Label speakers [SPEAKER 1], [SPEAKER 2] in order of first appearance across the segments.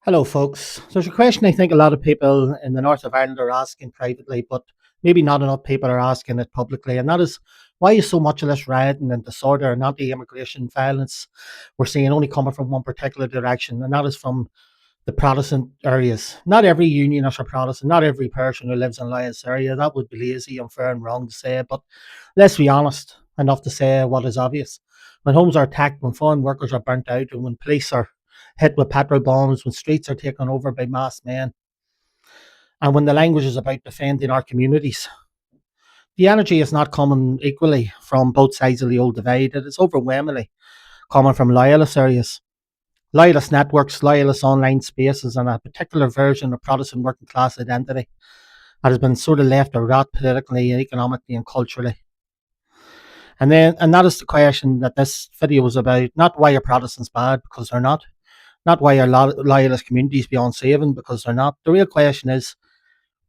[SPEAKER 1] Hello, folks. There's a question I think a lot of people in the north of Ireland are asking privately, but maybe not enough people are asking it publicly, and that is why is so much of this rioting and disorder and anti-immigration violence we're seeing only coming from one particular direction, and that is from the Protestant areas. Not every unionist or Protestant, not every person who lives in Loyalist area. That would be lazy, unfair, and wrong to say, but let's be honest enough to say what is obvious. When homes are attacked, when foreign workers are burnt out, and when police are hit with petrol bombs, when streets are taken over by masked men, and when the language is about defending our communities. The energy is not coming equally from both sides of the old divide. It is overwhelmingly coming from loyalist areas, loyalist networks, loyalist online spaces, and a particular version of Protestant working class identity that has been sort of left to rot politically, economically, and culturally. And that is the question that this video is about. Not why are Protestants bad, because they're not. Not why are loyalist communities beyond saving, because they're not. The real question is,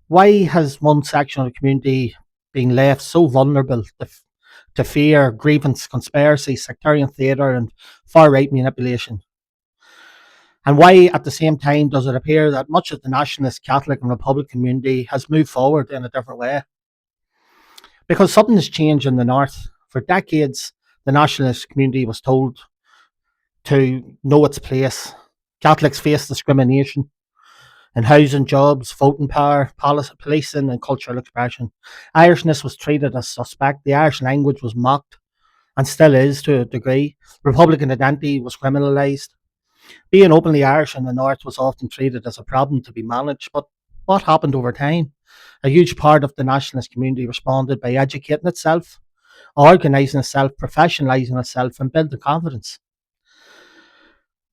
[SPEAKER 1] why has one section of the community been left so vulnerable to fear, grievance, conspiracy, sectarian theatre, and far right manipulation? And why, at the same time, does it appear that much of the nationalist, Catholic, and Republican community has moved forward in a different way? Because something has changed in the North. For decades, the nationalist community was told to know its place. Catholics faced discrimination in housing, jobs, voting power, policing, and cultural expression. Irishness was treated as suspect. The Irish language was mocked, and still is to a degree. Republican identity was criminalised. Being openly Irish in the North was often treated as a problem to be managed. But what happened over time? A huge part of the nationalist community responded by educating itself, organising itself, professionalising itself, and building confidence.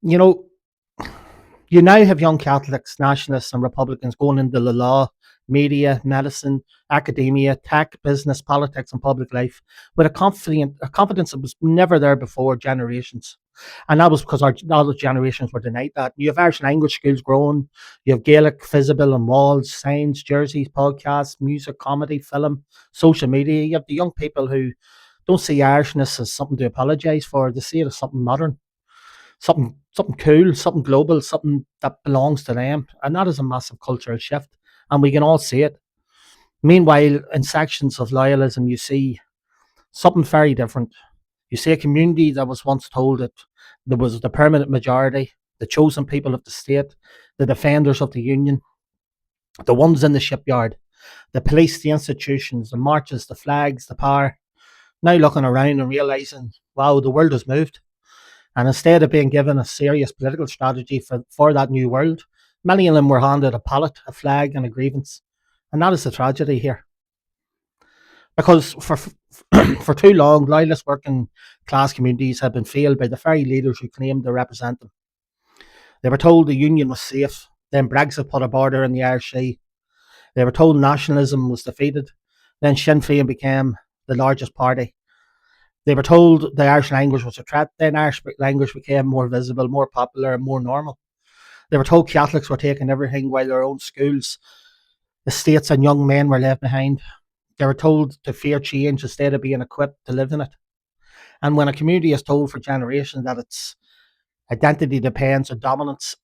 [SPEAKER 1] You know, you now have young Catholics, nationalists, and Republicans going into the law, media, medicine, academia, tech, business, politics, and public life with a confidence that was never there before generations. And that was because our other generations were denied that. You have Irish language schools growing, you have Gaelic visible on walls, signs, jerseys, podcasts, music, comedy, film, social media. You have the young people who don't see Irishness as something to apologise for, they see it as something modern, something cool, something global, something that belongs to them. And that is a massive cultural shift. And we can all see it. Meanwhile, in sections of loyalism, you see something very different. You see a community that was once told that there was the permanent majority, the chosen people of the state, the defenders of the union, the ones in the shipyard, the police, the institutions, the marches, the flags, the power. Now looking around and realizing, wow, the world has moved. And instead of being given a serious political strategy for that new world, many of them were handed a pallet, a flag, and a grievance. And that is the tragedy here. Because for too long, loyalist working class communities have been failed by the very leaders who claimed to represent them. They were told the union was safe, then Brexit put a border in the Irish Sea. They were told nationalism was defeated, then Sinn Féin became the largest party. They were told the Irish language was a threat, then Irish language became more visible, more popular, and more normal. They were told Catholics were taking everything while their own schools, estates, and young men were left behind. They were told to fear change instead of being equipped to live in it. And when a community is told for generations that its identity depends on dominance,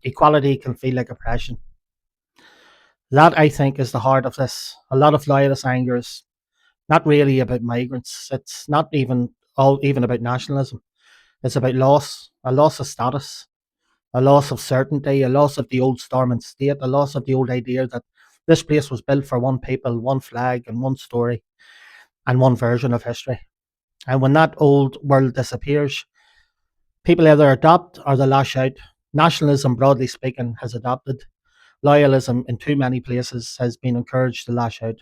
[SPEAKER 1] equality can feel like oppression. That, I think, is the heart of this. A lot of loyalist anger is not really about migrants. It's not even about nationalism. It's about loss, a loss of status, a loss of certainty, a loss of the old storming state, a loss of the old idea that this place was built for one people, one flag, and one story, and one version of history. And when that old world disappears, people either adopt or they lash out. Nationalism, broadly speaking, has adopted. Loyalism, in too many places, has been encouraged to lash out.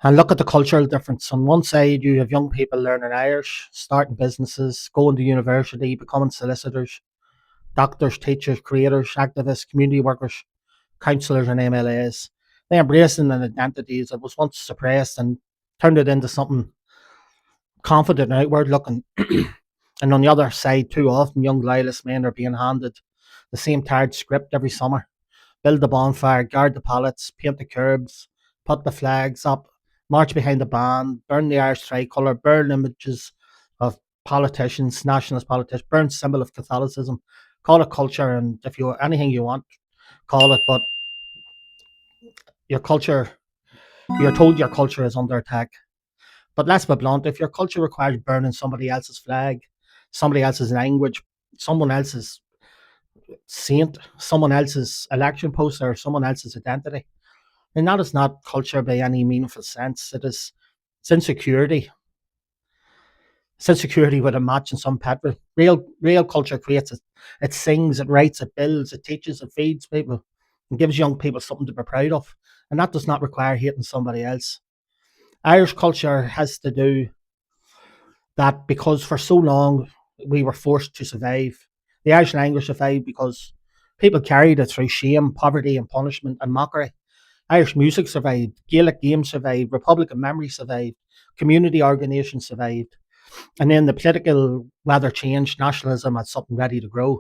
[SPEAKER 1] And look at the cultural difference. On one side, you have young people learning Irish, starting businesses, going to university, becoming solicitors, doctors, teachers, creators, activists, community workers, councillors, and MLAs. They embracing an identity that was once suppressed and turned it into something confident and outward looking. And on the other side, too often, young loyalist men are being handed the same tired script every summer: build the bonfire, guard the pallets, paint the curbs, put the flags up, march behind the band, burn the Irish tricolour, burn images of politicians, nationalist politicians, burn symbol of Catholicism, call it culture, and if you anything you want, call it. But your culture, you're told your culture is under attack. But let's be blunt: if your culture requires burning somebody else's flag, somebody else's language, someone else's saint, someone else's election poster, someone else's identity, and that is not culture by any meaningful sense. It's insecurity. It's insecurity with a match and some petrol. Real culture creates it. It sings, it writes, it builds, it teaches, it feeds people, and gives young people something to be proud of. And that does not require hating somebody else. Irish culture has to do that because for so long we were forced to survive. The Irish language survived because people carried it through shame, poverty, and punishment and mockery. Irish music survived, Gaelic games survived, Republican memory survived, community organisations survived. And then the political weather changed, nationalism had something ready to grow.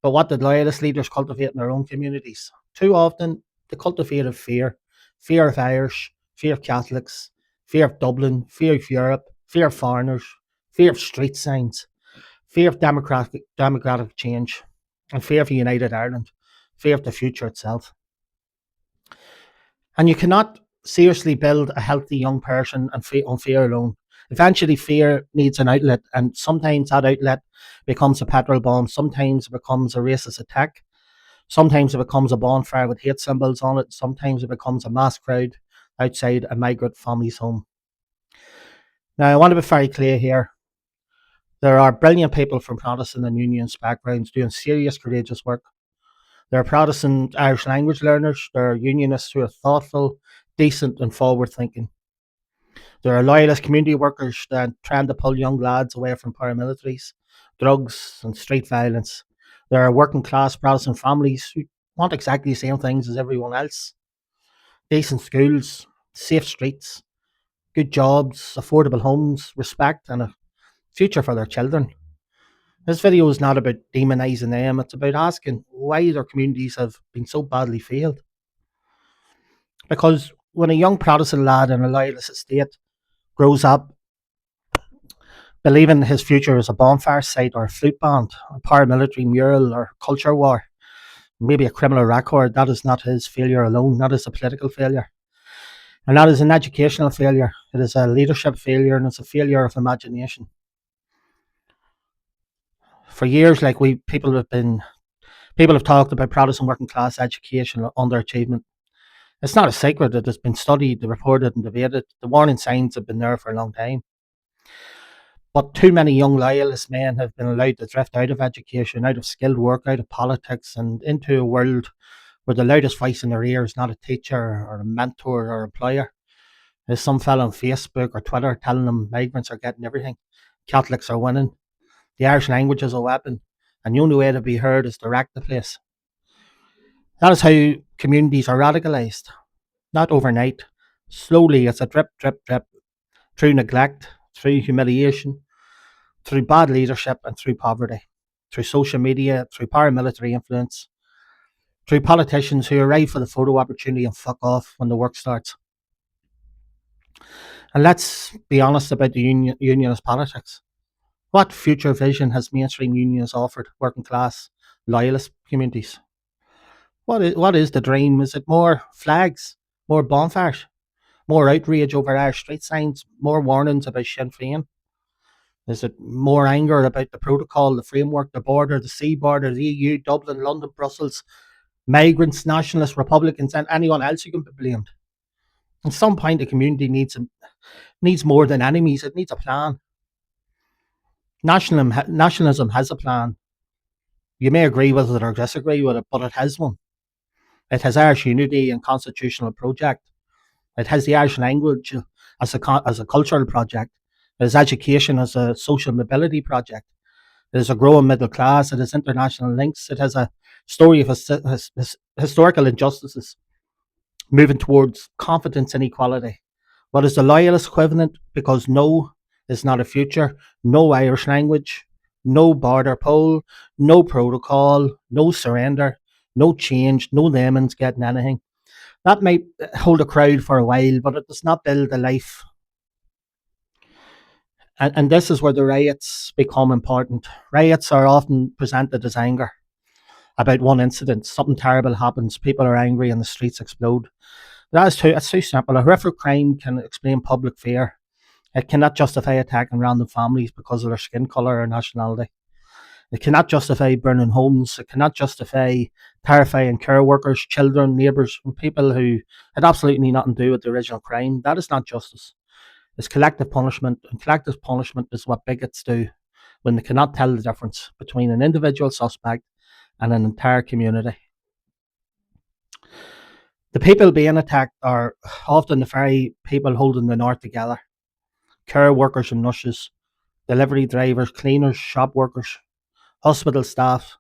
[SPEAKER 1] But what did loyalist leaders cultivate in their own communities? Too often, they cultivated fear of Irish, fear of Catholics, fear of Dublin, fear of Europe, fear of foreigners, fear of street signs, fear of democratic change, and fear of a united Ireland, fear of the future itself. And you cannot seriously build a healthy young person on fear alone. Eventually, fear needs an outlet, and sometimes that outlet becomes a petrol bomb. Sometimes it becomes a racist attack. Sometimes it becomes a bonfire with hate symbols on it. Sometimes it becomes a mass crowd outside a migrant family's home. Now, I want to be very clear here. There are brilliant people from Protestant and unionist backgrounds doing serious, courageous work. There are Protestant Irish language learners. There are unionists who are thoughtful, decent, and forward thinking. There are loyalist community workers that trying to pull young lads away from paramilitaries, drugs, and street violence. There are working class Protestant families who want exactly the same things as everyone else: decent schools, safe streets, good jobs, affordable homes, respect, and a future for their children. This video is not about demonising them, it's about asking why their communities have been so badly failed. Because when a young Protestant lad in a loyalist estate grows up believing his future is a bonfire site or a flute band, a paramilitary mural or culture war, maybe a criminal record, that is not his failure alone, that is a political failure. And that is an educational failure. It is a leadership failure and it's a failure of imagination. For years, like people have talked about Protestant working class education or underachievement. It's not a secret. It has been studied, reported, and debated. The warning signs have been there for a long time. But too many young loyalist men have been allowed to drift out of education, out of skilled work, out of politics, and into a world where the loudest voice in their ear is not a teacher or a mentor or employer. There's some fella on Facebook or Twitter telling them migrants are getting everything, Catholics are winning, the Irish language is a weapon, and the only way to be heard is to wreck the place. That is how communities are radicalised, not overnight. Slowly, it's a drip, drip, drip, through neglect, through humiliation, through bad leadership, and through poverty, through social media, through paramilitary influence, through politicians who arrive for the photo opportunity and fuck off when the work starts. And let's be honest about the unionist politics. What future vision has mainstream unions offered working class loyalist communities? What is the dream? Is it more flags, more bonfires, more outrage over Irish street signs, more warnings about Sinn Féin? Is it more anger about the protocol, the framework, the border, the sea border, the EU, Dublin, London, Brussels, migrants, nationalists, Republicans, and anyone else who can be blamed? At some point, the community needs more than enemies. It needs a plan. Nationalism has a plan. You may agree with it or disagree with it, but it has one. It has Irish unity and constitutional project. It has the Irish language as a cultural project. It has education as a social mobility project. It has a growing middle class. It has international links. It has a story of historical injustices moving towards confidence and equality. What is the loyalist equivalent? Because no is not a future, no Irish language, no border poll, no protocol, no surrender, no change, no lemons getting anything. That might hold a crowd for a while, but it does not build a life. And this is where the riots become important. Riots are often presented as anger. about one incident. Something terrible happens, people are angry, and the streets explode. That's too simple. A horrific crime can explain public fear. It cannot justify attacking random families because of their skin colour or nationality. It cannot justify burning homes. It cannot justify terrifying care workers, children, neighbours, and people who had absolutely nothing to do with the original crime. That is not justice. It's collective punishment, and collective punishment is what bigots do when they cannot tell the difference between an individual suspect and an entire community. The people being attacked are often the very people holding the North together: care workers and nurses, delivery drivers, cleaners, shop workers, hospital staff,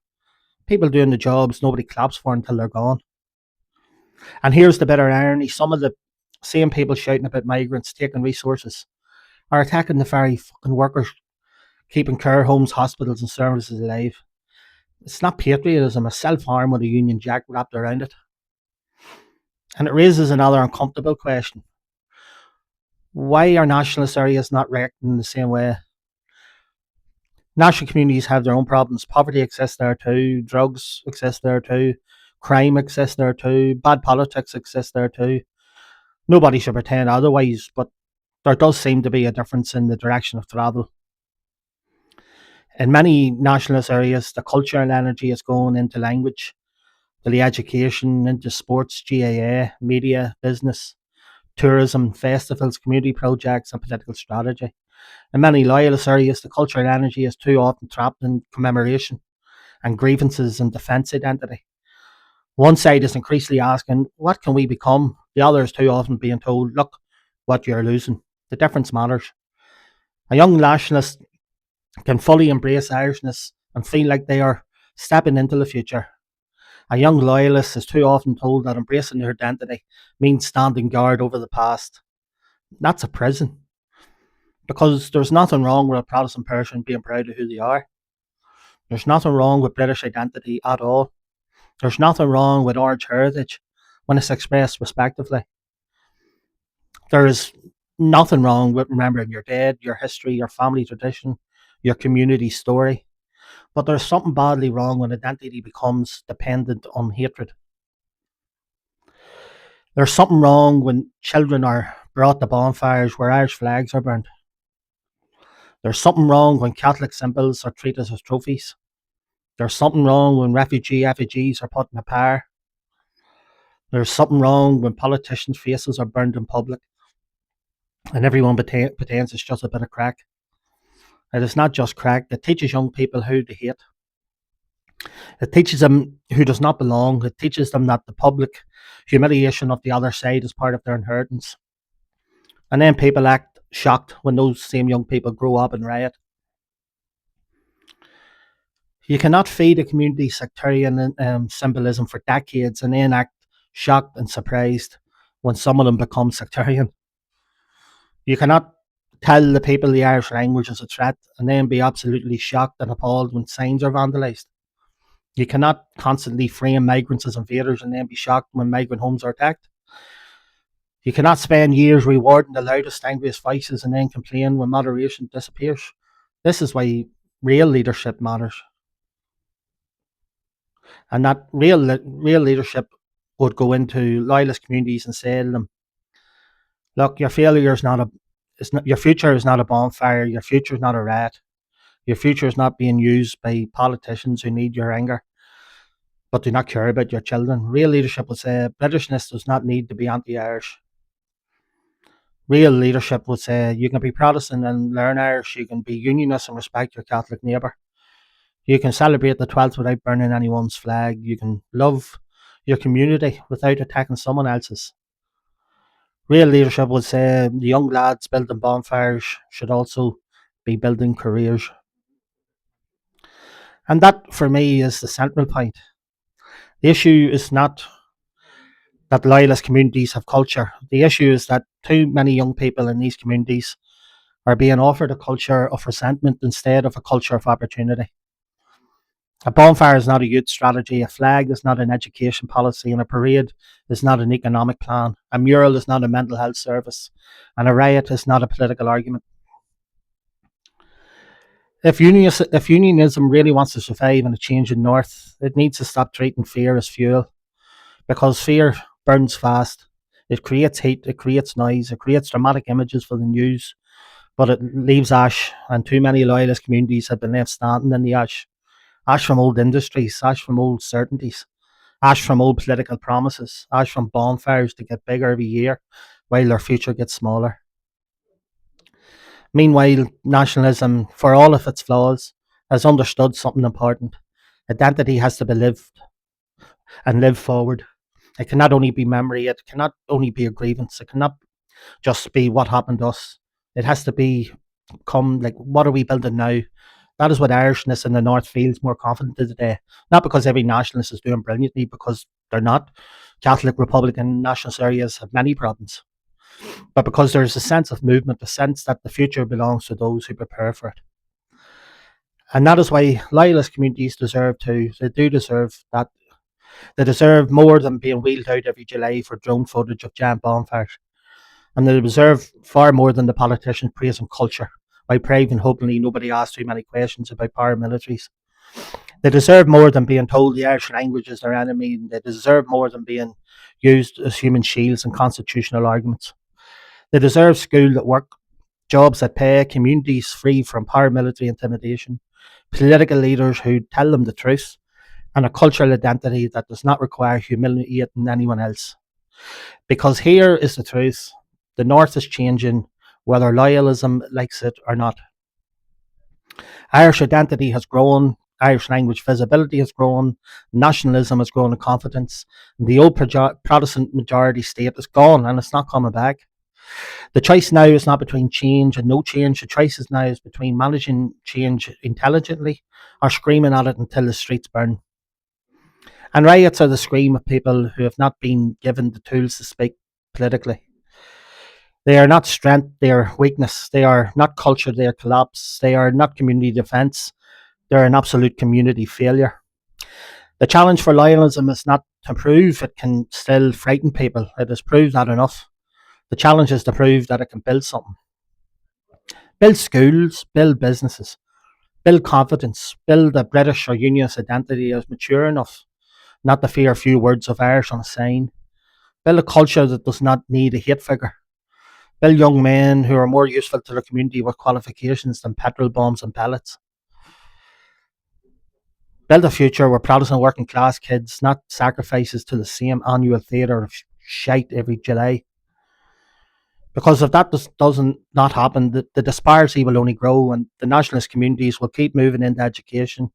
[SPEAKER 1] people doing the jobs nobody claps for until they're gone. And here's the bitter irony: some of the same people shouting about migrants taking resources are attacking the very fucking workers keeping care homes, hospitals, and services alive. It's not patriotism, it's self harm with a Union Jack wrapped around it. And it raises another uncomfortable question: why are nationalist areas not reacting in the same way? National communities have their own problems. Poverty exists there too, drugs exist there too, crime exists there too, bad politics exists there too. Nobody should pretend otherwise, but there does seem to be a difference in the direction of travel. In many nationalist areas, the cultural energy is going into language, to the education, into sports, GAA, media, business, tourism, festivals, community projects, and political strategy. In many loyalist areas, the cultural energy is too often trapped in commemoration and grievances and defence identity. One side is increasingly asking, what can we become? The other is too often being told, look what you're losing. The difference matters. A young nationalist can fully embrace Irishness and feel like they are stepping into the future. A young loyalist is too often told that embracing their identity means standing guard over the past. That's a prison. Because there's nothing wrong with a Protestant person being proud of who they are. There's nothing wrong with British identity at all. There's nothing wrong with Orange heritage when it's expressed respectively. There is nothing wrong with remembering your dead, your history, your family tradition, your community story. But there's something badly wrong when identity becomes dependent on hatred. There's something wrong when children are brought to bonfires where Irish flags are burned. There's something wrong when Catholic symbols are treated as trophies. There's something wrong when effigies are put in a pyre. There's something wrong when politicians' faces are burned in public and everyone pretends it's just a bit of crack. It is not just crack, it teaches young people who to hate. It teaches them who does not belong. It teaches them that the public humiliation of the other side is part of their inheritance. And then people act shocked when those same young people grow up and riot. You cannot feed a community sectarian symbolism for decades and then act shocked and surprised when some of them become sectarian. You cannot tell the people the Irish language is a threat and then be absolutely shocked and appalled when signs are vandalised. You cannot constantly frame migrants as invaders and then be shocked when migrant homes are attacked. You cannot spend years rewarding the loudest, angriest voices and then complain when moderation disappears. This is why real leadership matters. And that real leadership would go into loyalist communities and say to them, look, your failure is not a it's not, your future is not a bonfire, your future is not a riot, your future is not being used by politicians who need your anger but do not care about your children. Real leadership would say Britishness does not need to be anti-Irish. Real leadership would say you can be Protestant and learn Irish, you can be unionist and respect your Catholic neighbour. You can celebrate the 12th without burning anyone's flag. You can love your community without attacking someone else's. Real leadership would say the young lads building bonfires should also be building careers. And that, for me, is the central point. The issue is not that loyalist communities have culture. The issue is that too many young people in these communities are being offered a culture of resentment instead of a culture of opportunity. A bonfire is not a youth strategy, a flag is not an education policy, and a parade is not an economic plan. A mural is not a mental health service, and a riot is not a political argument. If unionism really wants to survive in a changing North, it needs to stop treating fear as fuel, because fear burns fast. It creates heat, it creates noise, it creates dramatic images for the news, but it leaves ash, and too many loyalist communities have been left standing in the ash. Ash from old industries, ash from old certainties, ash from old political promises, ash from bonfires to get bigger every year while their future gets smaller. Meanwhile, nationalism, for all of its flaws, has understood something important. Identity has to be lived and lived forward. It cannot only be memory, it cannot only be a grievance, it cannot just be what happened to us. It has to be come like, what are we building now? That is what Irishness in the North feels more confident today. Not because every nationalist is doing brilliantly, because they're not. Catholic, Republican, nationalist areas have many problems, but because there is a sense of movement, a sense that the future belongs to those who prepare for it. And that is why loyalist communities deserve to, they do deserve that. They deserve more than being wheeled out every July for drone footage of giant bonfires. And they deserve far more than the politicians praising culture by praising hopefully nobody asks too many questions about paramilitaries. They deserve more than being told the Irish language is their enemy. And they deserve more than being used as human shields in constitutional arguments. They deserve school that work, jobs that pay, communities free from paramilitary intimidation, political leaders who tell them the truth, and a cultural identity that does not require humiliating anyone else. Because here is the truth: the North is changing, whether loyalism likes it or not. Irish identity has grown, Irish language visibility has grown, nationalism has grown in confidence, and the old Protestant majority state is gone and it's not coming back. The choice now is not between change and no change. The choice is now is between managing change intelligently or screaming at it until the streets burn. And riots are the scream of people who have not been given the tools to speak politically. They are not strength, they are weakness. They are not culture, they are collapse. They are not community defence, they're an absolute community failure. The challenge for loyalism is not to prove it can still frighten people. It has proved that enough. The challenge is to prove that it can build something. Build schools, build businesses, build confidence, build a British or unionist identity as mature enough not to fear a few words of Irish on a sign. Build a culture that does not need a hate figure. Build young men who are more useful to the community with qualifications than petrol bombs and pellets. Build a future where Protestant working class kids, not sacrifices to the same annual theatre of shite every July. Because if that doesn't not happen, the disparity will only grow, and the nationalist communities will keep moving into education,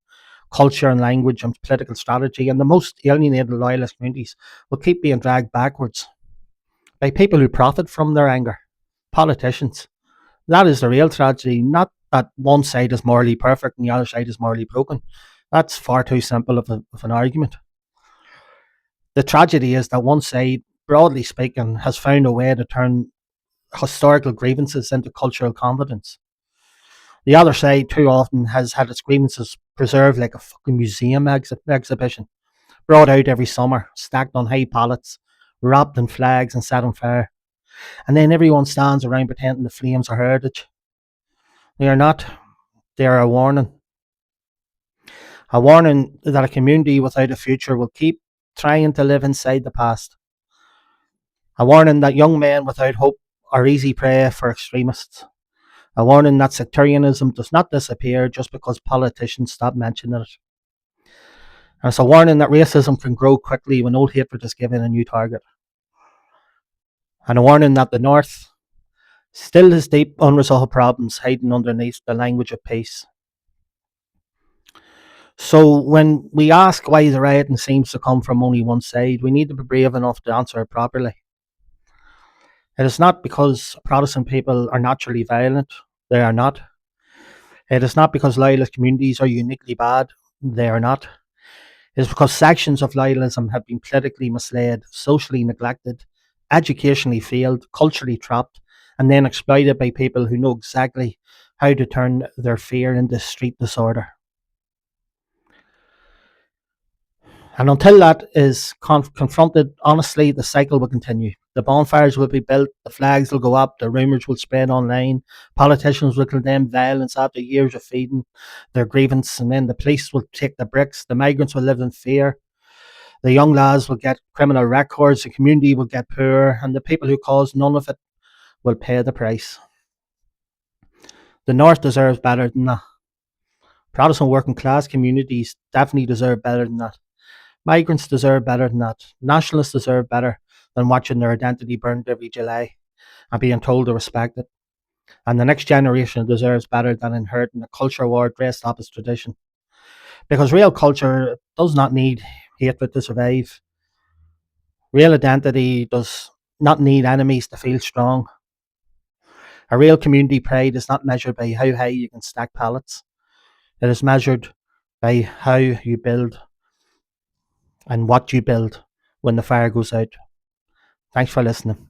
[SPEAKER 1] culture and language and political strategy, and the most alienated loyalist communities will keep being dragged backwards by people who profit from their anger, politicians. That is the real tragedy, not that one side is morally perfect and the other side is morally broken. That's far too simple of an argument. The tragedy is that one side, broadly speaking, has found a way to turn historical grievances into cultural confidence. The other side, too often, has had its grievances preserved like a fucking museum exhibition, brought out every summer, stacked on high pallets, wrapped in flags and set on fire. And then everyone stands around pretending the flames are heritage. They are not. They are a warning that a community without a future will keep trying to live inside the past. A warning that young men without hope are easy prey for extremists. A warning that sectarianism does not disappear just because politicians stop mentioning it. And it's a warning that racism can grow quickly when old hatred is given a new target. And a warning that the North still has deep unresolved problems hiding underneath the language of peace. So when we ask why the rioting seems to come from only one side, we need to be brave enough to answer it properly. It is not because Protestant people are naturally violent. They are not. It is not because loyalist communities are uniquely bad. They are not. It is because sections of loyalism have been politically misled, socially neglected, educationally failed, culturally trapped, and then exploited by people who know exactly how to turn their fear into street disorder. And until that is confronted honestly, the cycle will continue. The bonfires will be built, the flags will go up, the rumours will spread online, politicians will condemn violence after years of feeding their grievance, and then the police will take the bricks, the migrants will live in fear, the young lads will get criminal records, the community will get poor, and the people who caused none of it will pay the price. The North deserves better than that. Protestant working class communities definitely deserve better than that. Migrants deserve better than that. Nationalists deserve better than watching their identity burned every July and being told to respect it. And the next generation deserves better than inheriting a culture war dressed up as tradition. Because real culture does not need hatred to survive. Real identity does not need enemies to feel strong. A real community pride is not measured by how high you can stack pallets. It is measured by how you build and what you build when the fire goes out. Thanks for listening.